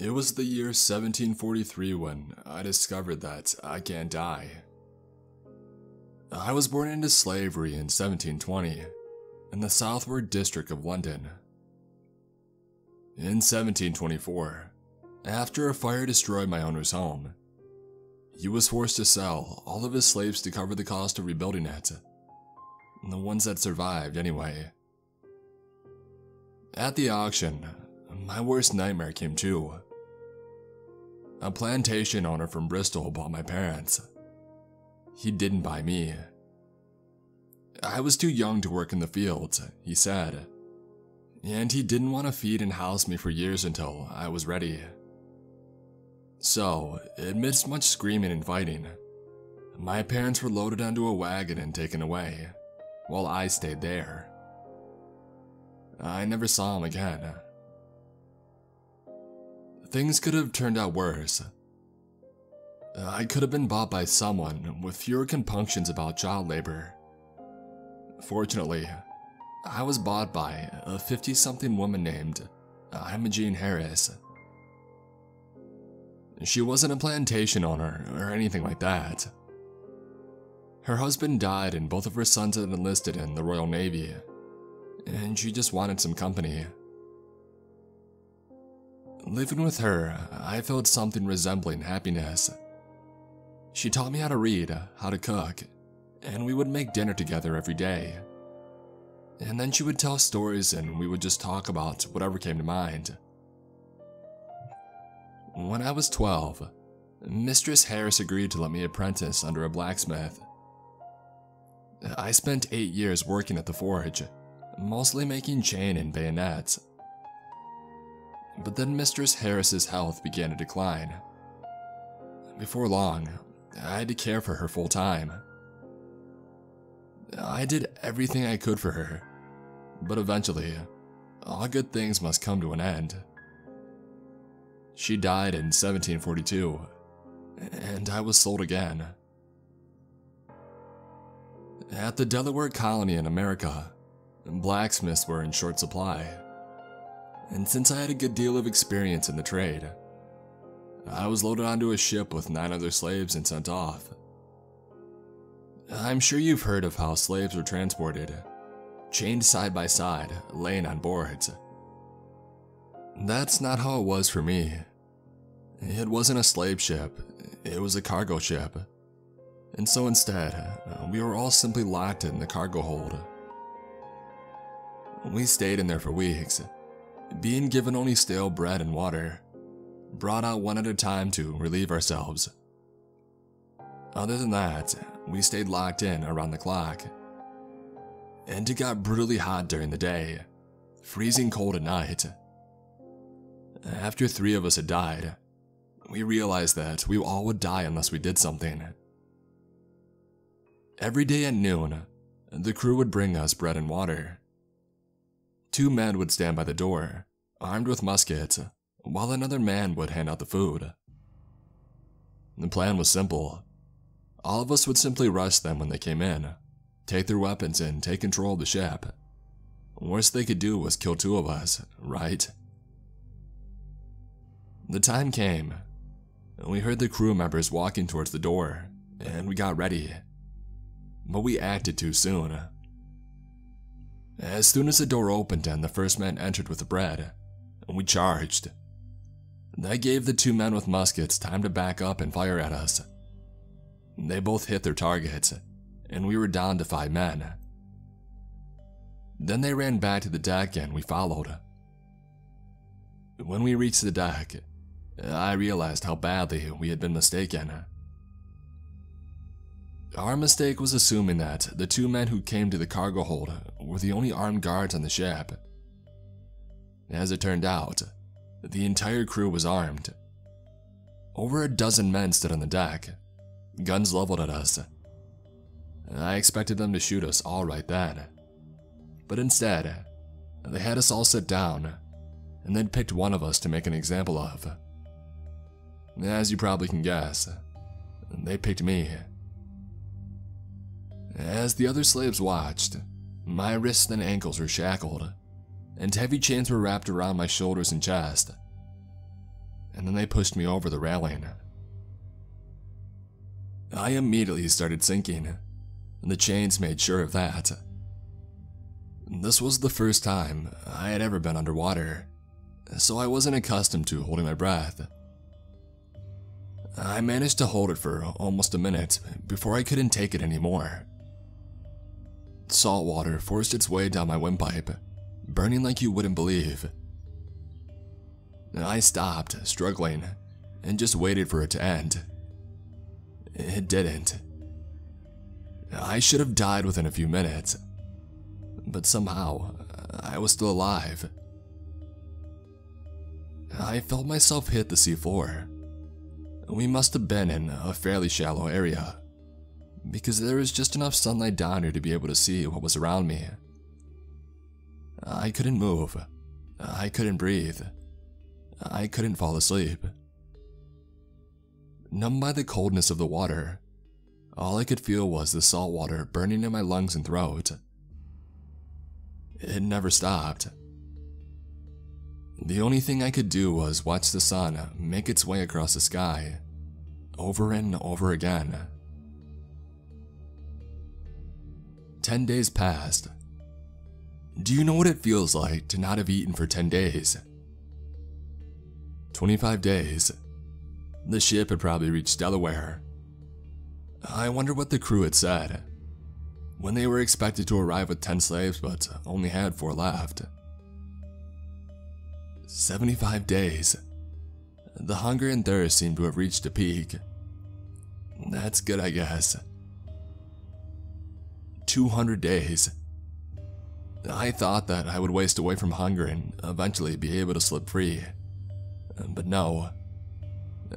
It was the year 1743 when I discovered that I can't die. I was born into slavery in 1720 in the southward district of London. In 1724, after a fire destroyed my owner's home, he was forced to sell all of his slaves to cover the cost of rebuilding it. The ones that survived, anyway. At the auction, my worst nightmare came true. A plantation owner from Bristol bought my parents. He didn't buy me. I was too young to work in the fields, he said, and he didn't want to feed and house me for years until I was ready. So, amidst much screaming and fighting, my parents were loaded onto a wagon and taken away, while I stayed there. I never saw him again. Things could have turned out worse. I could have been bought by someone with fewer compunctions about child labor. Fortunately, I was bought by a 50-something woman named Imogene Harris. She wasn't a plantation owner or anything like that. Her husband died and both of her sons had enlisted in the Royal Navy, and she just wanted some company. Living with her, I felt something resembling happiness. She taught me how to read, how to cook, and we would make dinner together every day. And then she would tell stories and we would just talk about whatever came to mind. When I was 12, Mistress Harris agreed to let me apprentice under a blacksmith. I spent 8 years working at the forge, mostly making chain and bayonets. But then Mistress Harris's health began to decline. Before long, I had to care for her full time. I did everything I could for her, but eventually, all good things must come to an end. She died in 1742, and I was sold again. At the Delaware colony in America, blacksmiths were in short supply, and since I had a good deal of experience in the trade, I was loaded onto a ship with 9 other slaves and sent off. I'm sure you've heard of how slaves were transported, chained side by side, laying on boards. That's not how it was for me. It wasn't a slave ship, it was a cargo ship. And so instead, we were all simply locked in the cargo hold. We stayed in there for weeks, being given only stale bread and water, brought out one at a time to relieve ourselves. Other than that, we stayed locked in around the clock. And it got brutally hot during the day, freezing cold at night. After 3 of us had died, we realized that we all would die unless we did something. Every day at noon, the crew would bring us bread and water. 2 men would stand by the door, armed with muskets, while another man would hand out the food. The plan was simple. All of us would simply rush them when they came in, take their weapons and take control of the ship. Worst they could do was kill 2 of us, right? The time came. We heard the crew members walking towards the door, and we got ready. But we acted too soon. As soon as the door opened and the first man entered with the bread, we charged. That gave the 2 men with muskets time to back up and fire at us. They both hit their targets, and we were down to 5 men. Then they ran back to the deck and we followed. When we reached the deck, I realized how badly we had been mistaken. Our mistake was assuming that the 2 men who came to the cargo hold were the only armed guards on the ship. As it turned out, the entire crew was armed. Over a dozen men stood on the deck, guns leveled at us. I expected them to shoot us all right then, but instead, they had us all sit down, and then picked one of us to make an example of. As you probably can guess, they picked me. As the other slaves watched, my wrists and ankles were shackled, and heavy chains were wrapped around my shoulders and chest. and then they pushed me over the railing. I immediately started sinking, and the chains made sure of that. This was the first time I had ever been underwater, so I wasn't accustomed to holding my breath. I managed to hold it for almost a minute before I couldn't take it anymore. Salt water forced its way down my windpipe, burning like you wouldn't believe. I stopped, struggling, and just waited for it to end. It didn't. I should have died within a few minutes, but somehow I was still alive. I felt myself hit the seafloor. We must have been in a fairly shallow area, because there was just enough sunlight down here to be able to see what was around me. I couldn't move. I couldn't breathe. I couldn't fall asleep. Numbed by the coldness of the water, all I could feel was the salt water burning in my lungs and throat. It never stopped. The only thing I could do was watch the sun make its way across the sky, over and over again. 10 days passed. Do you know what it feels like to not have eaten for 10 days? 25 days. The ship had probably reached Delaware. I wonder what the crew had said when they were expected to arrive with 10 slaves but only had 4 left. 75 days. The hunger and thirst seemed to have reached a peak. That's good, I guess. 200 days. I thought that I would waste away from hunger and eventually be able to slip free. But no.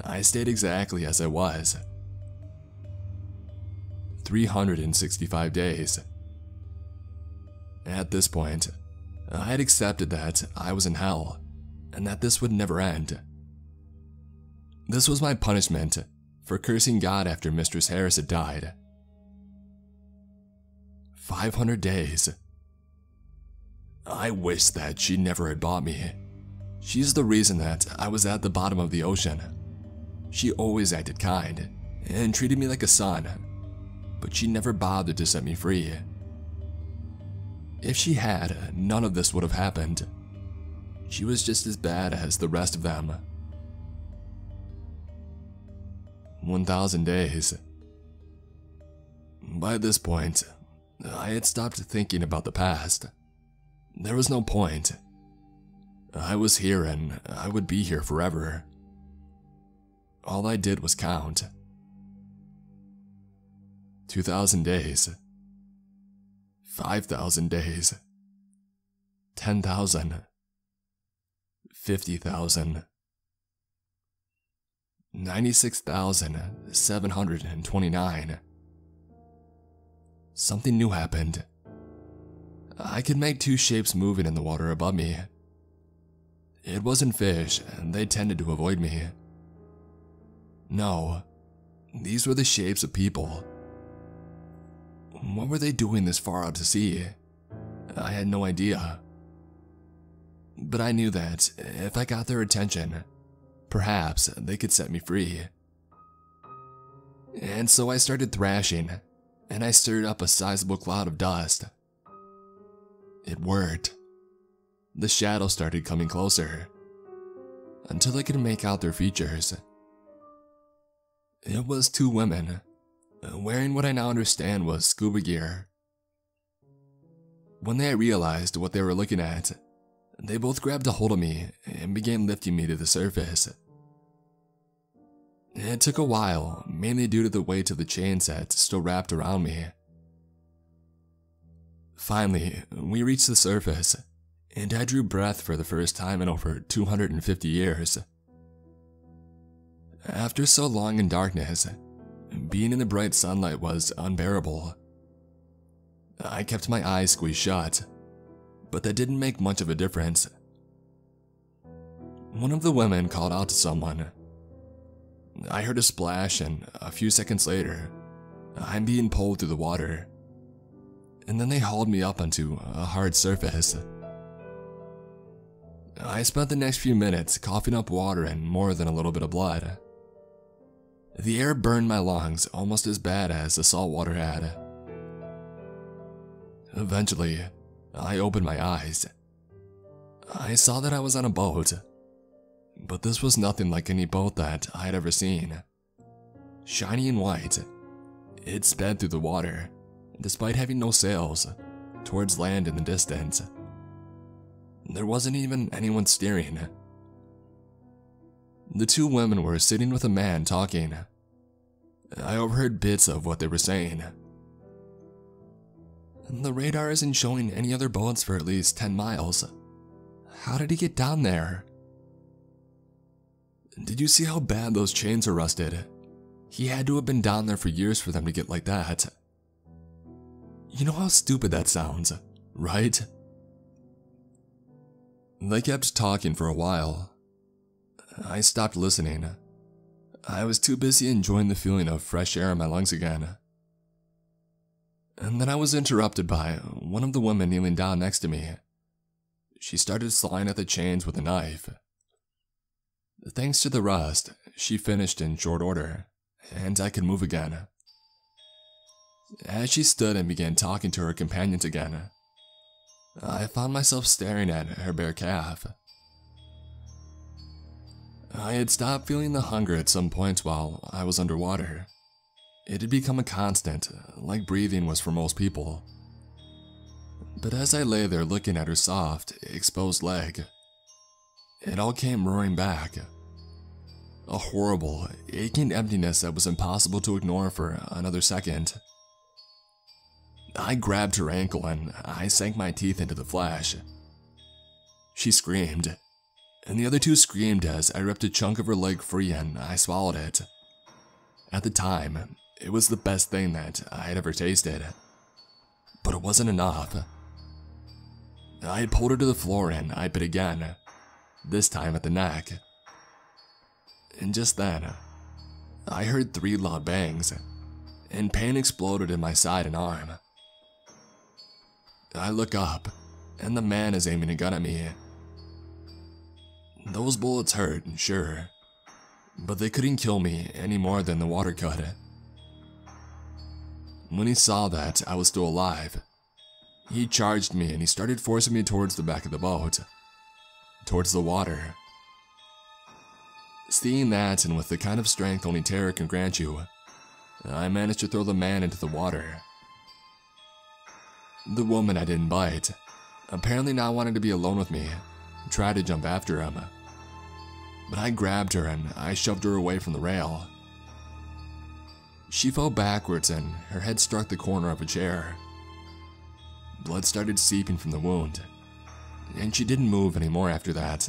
I stayed exactly as I was. 365 days. At this point, I had accepted that I was in hell, and that this would never end. This was my punishment for cursing God after Mistress Harris had died. 500 days. I wish that she never had bought me. She's the reason that I was at the bottom of the ocean. She always acted kind and treated me like a son, but she never bothered to set me free. If she had, none of this would have happened. She was just as bad as the rest of them. 1,000 days. By this point, I had stopped thinking about the past. There was no point. I was here and I would be here forever. All I did was count. 2,000 days. 5,000 days. 10,000. 50,000. 96,729. Something new happened. I could make 2 shapes moving in the water above me. It wasn't fish, and they tended to avoid me. No, these were the shapes of people. What were they doing this far out to sea? I had no idea. But I knew that if I got their attention, perhaps they could set me free. And so I started thrashing, and I stirred up a sizable cloud of dust. It worked. The shadows started coming closer, until I could make out their features. It was 2 women, wearing what I now understand was scuba gear. When they realized what they were looking at, they both grabbed a hold of me and began lifting me to the surface. It took a while, mainly due to the weight of the chain set still wrapped around me. Finally, we reached the surface, and I drew breath for the first time in over 250 years. After so long in darkness, being in the bright sunlight was unbearable. I kept my eyes squeezed shut, but that didn't make much of a difference. One of the women called out to someone. I heard a splash, and a few seconds later, I'm being pulled through the water. And then they hauled me up onto a hard surface. I spent the next few minutes coughing up water and more than a little bit of blood. The air burned my lungs almost as bad as the salt water had. Eventually, I opened my eyes. I saw that I was on a boat, but this was nothing like any boat that I had ever seen. Shiny and white, it sped through the water, despite having no sails, towards land in the distance. There wasn't even anyone steering. The two women were sitting with a man talking. I overheard bits of what they were saying. The radar isn't showing any other boats for at least 10 miles. How did he get down there? Did you see how bad those chains are rusted? He had to have been down there for years for them to get like that. You know how stupid that sounds, right? They kept talking for a while. I stopped listening. I was too busy enjoying the feeling of fresh air in my lungs again. And then I was interrupted by one of the women kneeling down next to me. She started sawing at the chains with a knife. Thanks to the rust, she finished in short order, and I could move again. As she stood and began talking to her companions again, I found myself staring at her bare calf. I had stopped feeling the hunger at some points while I was underwater. It had become a constant, like breathing was for most people. But as I lay there looking at her soft, exposed leg, it all came roaring back. A horrible, aching emptiness that was impossible to ignore for another second. I grabbed her ankle and I sank my teeth into the flesh. She screamed, and the other two screamed as I ripped a chunk of her leg free and I swallowed it. At the time, it was the best thing that I had ever tasted. But it wasn't enough. I pulled her to the floor and I bit again, this time at the neck. And just then, I heard 3 loud bangs, and pain exploded in my side and arm. I look up, and the man is aiming a gun at me. Those bullets hurt, sure, but they couldn't kill me any more than the water could. When he saw that I was still alive, he charged me and he started forcing me towards the back of the boat, towards the water. Seeing that, and with the kind of strength only terror can grant you, I managed to throw the man into the water. The woman I didn't bite, apparently not wanting to be alone with me, tried to jump after him. But I grabbed her and I shoved her away from the rail. She fell backwards and her head struck the corner of a chair. Blood started seeping from the wound, and she didn't move anymore after that.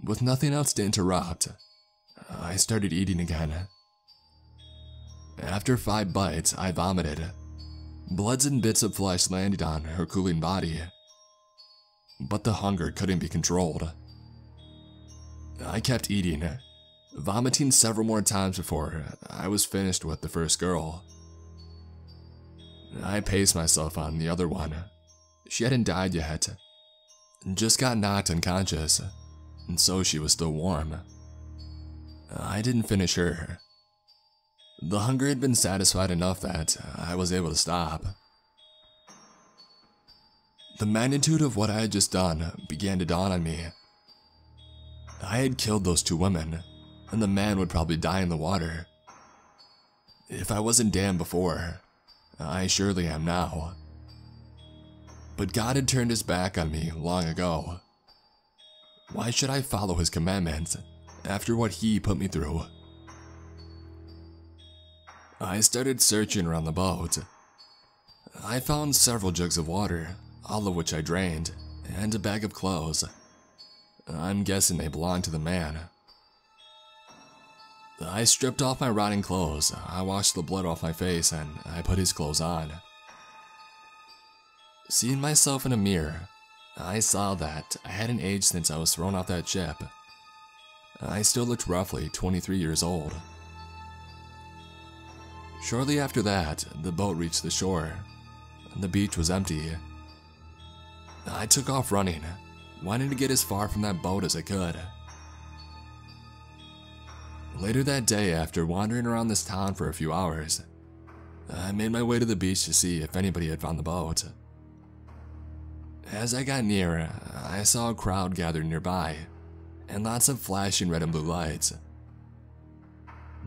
With nothing else to interrupt, I started eating again. After 5 bites, I vomited. Bloods and bits of flesh landed on her cooling body. But the hunger couldn't be controlled. I kept eating, vomiting several more times before I was finished with the first girl. I paced myself on the other one. She hadn't died yet, just got knocked unconscious, and so she was still warm. I didn't finish her. The hunger had been satisfied enough that I was able to stop. The magnitude of what I had just done began to dawn on me. I had killed those 2 women, and the man would probably die in the water. If I wasn't damned before, I surely am now. But God had turned his back on me long ago. Why should I follow his commandments after what he put me through? I started searching around the boat. I found several jugs of water, all of which I drained, and a bag of clothes. I'm guessing they belonged to the man. I stripped off my rotting clothes, I washed the blood off my face, and I put his clothes on. Seeing myself in a mirror, I saw that I hadn't aged since I was thrown off that ship. I still looked roughly 23 years old. Shortly after that, the boat reached the shore. The beach was empty. I took off running, wanting to get as far from that boat as I could. Later that day, after wandering around this town for a few hours, I made my way to the beach to see if anybody had found the boat. As I got near, I saw a crowd gathered nearby, and lots of flashing red and blue lights.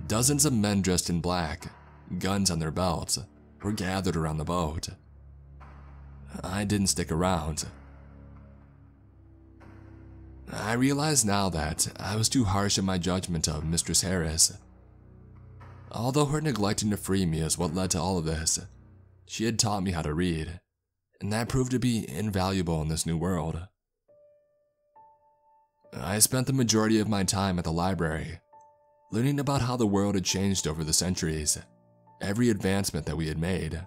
Dozens of men dressed in black, guns on their belts, were gathered around the boat. I didn't stick around. I realize now that I was too harsh in my judgment of Mistress Harris. Although her neglecting to free me is what led to all of this, she had taught me how to read, and that proved to be invaluable in this new world. I spent the majority of my time at the library, learning about how the world had changed over the centuries, every advancement that we had made.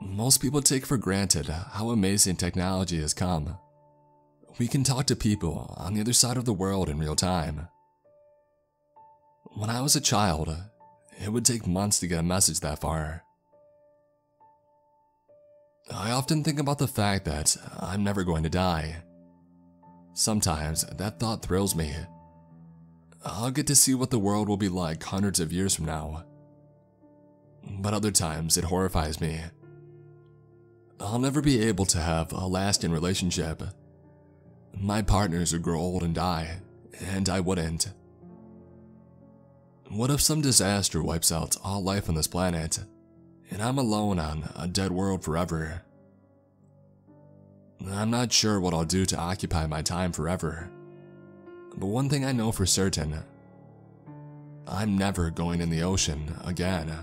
Most people take for granted how amazing technology has come. We can talk to people on the other side of the world in real time. When I was a child, it would take months to get a message that far. I often think about the fact that I'm never going to die. Sometimes that thought thrills me. I'll get to see what the world will be like hundreds of years from now. But other times it horrifies me. I'll never be able to have a lasting relationship. My partners would grow old and die, and I wouldn't. What if some disaster wipes out all life on this planet, and I'm alone on a dead world forever? I'm not sure what I'll do to occupy my time forever, but one thing I know for certain, I'm never going in the ocean again.